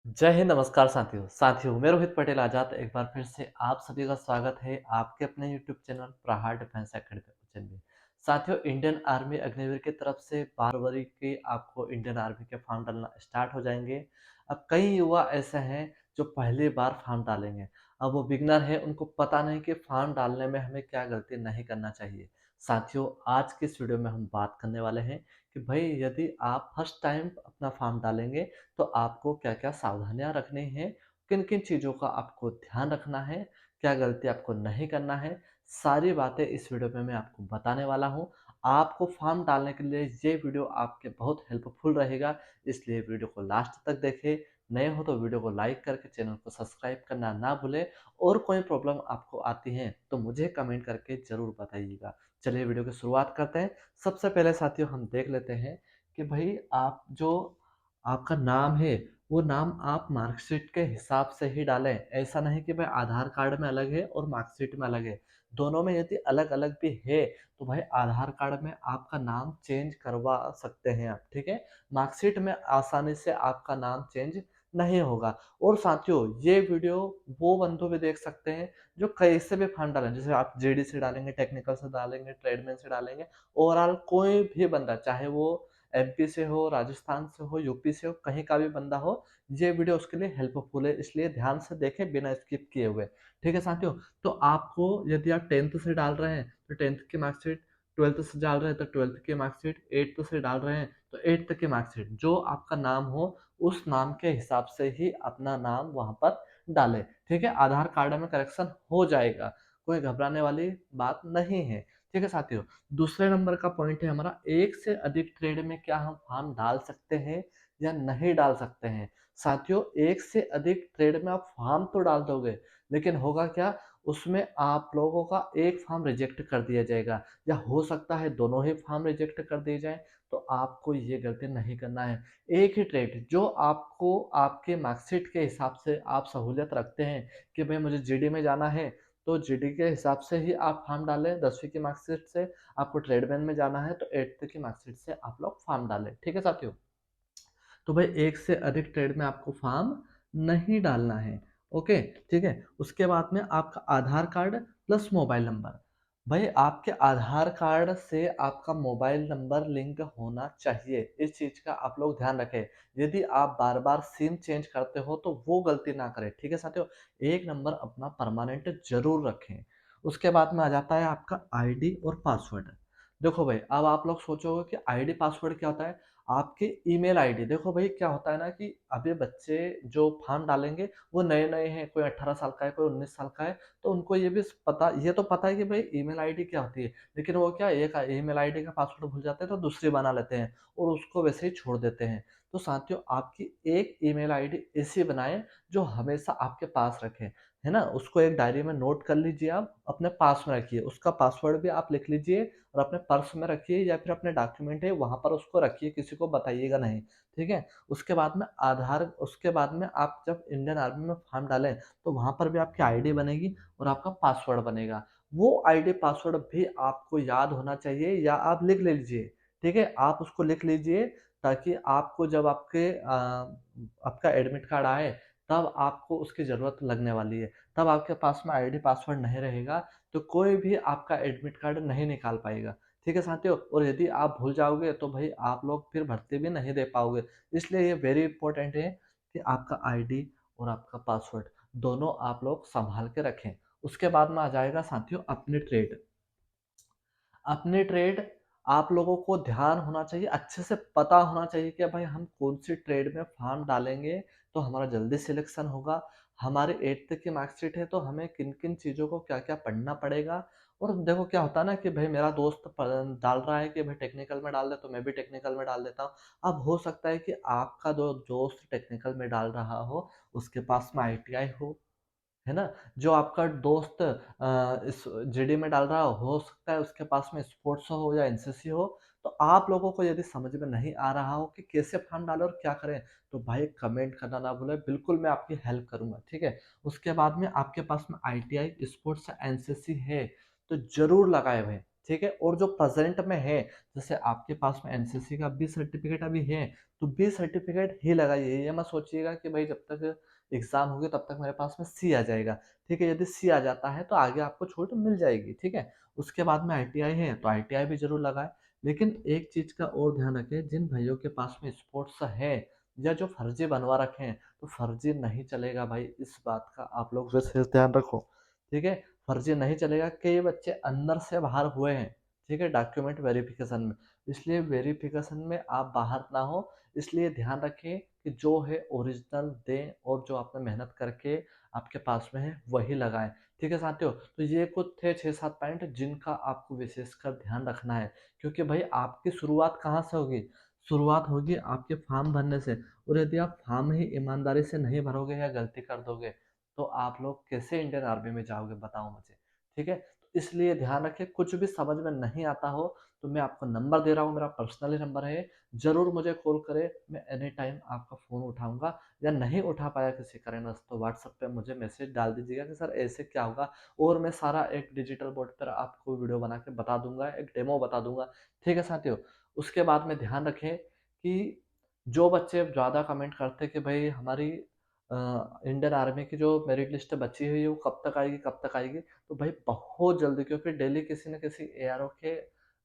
जय हिंद, नमस्कार साथियों मैं रोहित पटेल आजाद एक बार फिर से आप सभी का स्वागत है आपके अपने यूट्यूब चैनल प्रहार डिफेंस एकेडमी में। साथियों, इंडियन आर्मी अग्निवीर की तरफ से 12 फरवरी के आपको इंडियन आर्मी के फॉर्म डालना स्टार्ट हो जाएंगे। अब कई युवा ऐसे हैं जो पहली बार फॉर्म डालेंगे। अब वो बिगनर है, उनको पता नहीं कि फॉर्म डालने में हमें क्या गलती नहीं करना चाहिए। साथियों, आज की इस वीडियो में हम बात करने वाले हैं कि भाई यदि आप फर्स्ट टाइम अपना फॉर्म डालेंगे तो आपको क्या-क्या सावधानियाँ रखनी हैं, किन-किन चीज़ों का आपको ध्यान रखना है, क्या गलती आपको नहीं करना है, सारी बातें इस वीडियो में मैं आपको बताने वाला हूँ। आपको फॉर्म डालने के लिए ये वीडियो आपके बहुत हेल्पफुल रहेगा, इसलिए वीडियो को लास्ट तक देखें। नए हो तो वीडियो को लाइक करके चैनल को सब्सक्राइब करना ना भूलें और कोई प्रॉब्लम आपको आती है तो मुझे कमेंट करके ज़रूर बताइएगा। चलिए वीडियो की शुरुआत करते हैं। सबसे पहले साथियों हम देख लेते हैं कि भई आप जो आपका नाम है, वो नाम आप मार्कशीट के हिसाब से ही डालें। ऐसा नहीं कि भाई आधार कार्ड में अलग है और मार्कशीट में अलग है। दोनों में यदि अलग-अलग भी है, तो भाई आधार कार्ड में आपका नाम चेंज करवा सकते हैं आप, ठीक है? मार्कशीट में आसानी से आपका नाम चेंज नहीं होगा। और साथियों, ये वीडियो वो बंधु भी देख सकते हैं, जो कैसे भी फॉर्म डालें। जैसे आप जीडी से डालेंगे, टेक्निकल से डालेंगे, ट्रेडमैन से डालेंगे, ओवरऑल कोई भी बंदा, चाहे वो एमपी से हो, राजस्थान से हो, यूपी से हो, कहीं का भी बंदा हो, ये वीडियो उसके लिए हेल्पफुल है, इसलिए ध्यान से देखें बिना स्किप किए हुए। ठीक है साथियों? तो आपको यदि आप 10th से डाल रहे हैं, तो 10th की मार्कशीट, 12th से डाल रहे हैं, तो 12th की मार्कशीट, 8th से डाल रहे हैं, तो 8th की मार्कशीट, जो आपका नाम हो, उस नाम के हिसाब से ही अपना नाम वहाँ पर डालें। ठीक है? आधार कार्ड में करेक्शन हो जाएगा, कोई घबराने वाली बात नहीं है। ठीक है साथियों? दूसरे नंबर का पॉइंट है हमारा, एक से अधिक ट्रेड में क्या हम फॉर्म डाल सकते हैं या नहीं डाल सकते हैं। साथियों, एक से अधिक ट्रेड में आप फॉर्म तो डाल दोगे, लेकिन होगा क्या, उसमें आप लोगों का एक फॉर्म रिजेक्ट कर दिया जाएगा या हो सकता है दोनों ही फॉर्म रिजेक्ट कर दिए जाएं। तो आपको ये गलती नहीं करना है। एक ही ट्रेड जो आपको आपके मार्कशीट के हिसाब से आप सहूलियत रखते हैं कि भाई मुझे जीडी में जाना है, तो जीडी के हिसाब से ही आप फॉर्म डालें। 10वीं की मार्कशीट से आपको ट्रेडमैन में जाना है तो 8th की मार्कशीट से आप लोग फॉर्म डालें। ठीक है साथियों? तो भाई एक से अधिक ट्रेड में आपको फॉर्म नहीं डालना है। ओके, ठीक है? उसके बाद में आपका आधार कार्ड प्लस मोबाइल नंबर। भाई आपके आधार कार्ड से आपका मोबाइल नंबर लिंक होना चाहिए। इस चीज़ का आप लोग ध्यान रखें। यदि आप बार-बार सिम चेंज करते हो तो वो गलती ना करें। ठीक है साथियों? एक नंबर अपना परमानेंट ज़रूर रखें। उसके बाद में आ जाता है आपका आईडी और पासवर्ड। देखो भाई, अब आप लोग सोचोगे कि आईडी पासवर्ड क्या होता है? आपके ईमेल आईडी। देखो भाई, क्या होता है ना कि अभी बच्चे जो फॉर्म डालेंगे वो नए-नए हैं, कोई 18 साल का है, कोई 19 साल का है, तो उनको ये तो पता है कि भाई ईमेल आईडी क्या होती है। लेकिन वो क्या, एक ईमेल आईडी का पासवर्ड भूल जाते हैं तो दूसरी बना लेते हैं और उसको वैसे ही छोड़ देते हैं। तो साथियों, आपकी एक ईमेल आईडी ऐसी बनाएँ जो हमेशा आपके पास रखें, है ना? उसको एक डायरी में नोट कर लीजिए आप, अपने पास में रखिए। उसका पासवर्ड भी आप लिख लीजिए और अपने पर्स में रखिए या फिर अपने डॉक्यूमेंट है वहाँ पर उसको रखिए, किसी को बताइएगा नहीं, ठीक है? उसके बाद में आप जब इंडियन आर्मी में फॉर्म डालें, तो वहाँ पर भी आपकी आईडी बनेगी और आपका पासवर्ड बनेगा। वो आईडी पासवर्ड भी आपको याद होना चाहिए या आप लिख लीजिए, ठीक है? आप उसको लिख लीजिए ताकि आपको जब आपका एडमिट कार्ड आए, तब आपको उसकी ज़रूरत लगने वाली है। तब आपके पास में आईडी पासवर्ड नहीं रहेगा तो कोई भी आपका एडमिट कार्ड नहीं निकाल पाएगा। ठीक है साथियों? और यदि आप भूल जाओगे तो भई आप लोग फिर भर्ती भी नहीं दे पाओगे। इसलिए ये वेरी इम्पोर्टेंट है कि आपका आईडी और आपका पासवर्ड दोनों आप लोग सँभाल के रखें। उसके बाद में आ जाएगा साथियों अपनी ट्रेड। अपने ट्रेड आप लोगों को ध्यान होना चाहिए, अच्छे से पता होना चाहिए कि भाई हम कौन-सी ट्रेड में फॉर्म डालेंगे तो हमारा जल्दी सिलेक्शन होगा। हमारी 8th की मार्कशीट है तो हमें किन-किन चीज़ों को क्या-क्या पढ़ना पड़ेगा। और देखो क्या होता है ना कि भाई मेरा दोस्त डाल रहा है कि भाई टेक्निकल में डाल दे तो मैं भी टेक्निकल में डाल देता हूँ। अब हो सकता है कि आपका जो दोस्त टेक्निकल में डाल रहा हो, उसके पास में आईटीआई है ना? जो आपका दोस्त इस जीडी में डाल रहा हो सकता है उसके पास में स्पोर्ट्स हो या एनसीसी हो। तो आप लोगों को यदि समझ में नहीं आ रहा हो कि कैसे फॉर्म डालें और क्या करें, तो भाई कमेंट करना ना भूलें, बिल्कुल मैं आपकी हेल्प करूँगा, ठीक है? उसके बाद में आपके पास में आईटीआई, स्पोर्ट्स या एनसीसी है, तो ज़रूर लगाएँ भाई। ठीक है? और जो प्रेज़ेंट में है, जैसे आपके पास में एनसीसी का बी सर्टिफ़िकेट अभी है, तो बी सर्टिफ़िकेट ही लगाइए। ये मत सोचिएगा कि भई जब तक एग्ज़ाम होगी तब तक मेरे पास में सी आ जाएगा, ठीक है? यदि सी आ जाता है तो आगे आपको छूट मिल जाएगी, ठीक है? उसके बाद में आईटीआई है, तो आईटीआई भी ज़रूर लगाएँ। लेकिन एक चीज़ का और ध्यान रखें, जिन भाइयों के पास में स्पोर्ट्स है या जो फर्ज़ी बनवा रखे हैं, तो फर्ज़ी नहीं चलेगा भाई, इस बात का आप लोग विशेष ध्यान रखो, ठीक है? फर्ज़ी नहीं चलेगा कि ये बच्चे अंदर से बाहर हुए हैं, ठीक है? डॉक्यूमेंट वेरिफ़िकेशन में। इसलिए वेरिफ़िकेशन में आप बाहर ना हो, इसलिए ध्यान रखें कि जो है ओरिजिनल दें और जो आपने मेहनत करके आपके पास में है, वही लगाएँ, ठीक है साथियों? तो ये कुछ थे 6-7 पॉइंट जिनका आपको विशेषकर ध्यान रखना है, क्योंकि भाई आपकी शुरुआत कहाँ से होगी? शुरुआत होगी आपके फॉर्म भरने से, और यदि आप फॉर्म ही ईमानदारी से नहीं भरोगे या गलती कर दोगे, तो आप लोग कैसे इंडियन आर्मी में जाओगे बताओ मुझे, ठीक है? तो इसलिए ध्यान रखें, कुछ भी समझ में नहीं आता हो तो मैं आपको नंबर दे रहा हूँ, मेरा पर्सनली नंबर है, ज़रूर मुझे कॉल करें, मैं एनी टाइम आपका फ़ोन उठाऊँगा। या नहीं उठा पाया किसी कारणवश तो व्हाट्सएप पे मुझे मैसेज डाल दीजिएगा कि सर ऐसे क्या होगा, और मैं सारा एक डिजिटल बोर्ड पर आपको वीडियो बना के बता दूँगा, एक डेमो बता दूँगा, ठीक है साथियों? उसके बाद में ध्यान रखें कि जो बच्चे ज़्यादा कमेंट करते हैं कि भाई हमारी इंडियन आर्मी की जो मेरिट लिस्ट बची हुई है वो कब तक आएगी, कब तक आएगी? तो भाई बहुत जल्दी, क्योंकि डेली किसी न किसी एआरओ के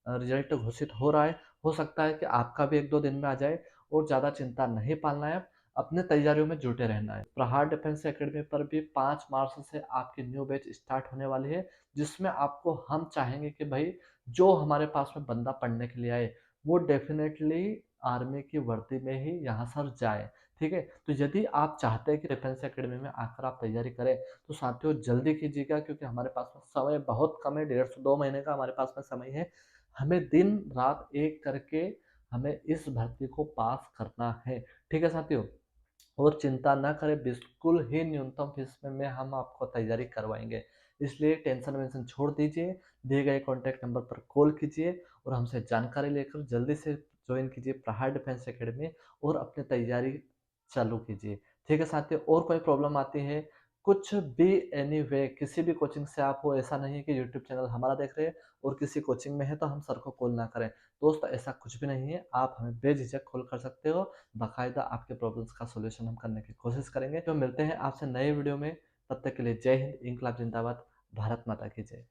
रिज़ल्ट घोषित हो रहा है। हो सकता है कि आपका भी 1-2 दिन में आ जाए, और ज़्यादा चिंता नहीं पालना है, अपने तैयारियों में जुटे रहना है। प्रहार डिफेंस अकेडमी पर भी 5 मार्च से आपकी न्यू बैच स्टार्ट होने वाली है, जिसमें आपको हम चाहेंगे कि भाई जो हमारे पास में बंदा पढ़ने के लिए आए, वो डेफ़िनेटली आर्मी की वर्दी में ही यहाँ सर जाए, ठीक है? तो यदि आप चाहते हैं कि डिफेंस अकेडमी में आकर आप तैयारी करें, तो साथियों जल्दी कीजिएगा, क्योंकि हमारे पास में समय बहुत कम है, डेढ़ से 2 महीने का हमारे पास में समय है। हमें दिन-रात एक करके हमें इस भर्ती को पास करना है, ठीक है साथियों? और चिंता ना करें, बिल्कुल ही न्यूनतम फीस में हम आपको तैयारी करवाएँगे। इसलिए टेंशन-वेंशन छोड़ दीजिए, दिए गए कॉन्टैक्ट नंबर पर कॉल कीजिए और हमसे जानकारी लेकर जल्दी से जॉइन कीजिए प्रहार डिफेंस अकेडमी, और अपनी तैयारी चालू कीजिए। ठीक है साथियों, और कोई प्रॉब्लम आती है, कुछ भी एनीवे किसी भी कोचिंग से आप हो, ऐसा नहीं है कि यूट्यूब चैनल हमारा देख रहे हैं और किसी कोचिंग में है तो हम सर को कॉल ना करें। दोस्त ऐसा कुछ भी नहीं है, आप हमें बेझिझक कॉल कर सकते हो, बाकायदा आपके प्रॉब्लम्स का सॉल्यूशन हम करने की कोशिश करेंगे। तो मिलते हैं आपसे नए वीडियो में, तब तक के लिए जय हिंद, इनकलाब जिंदाबाद, भारत माता की जय।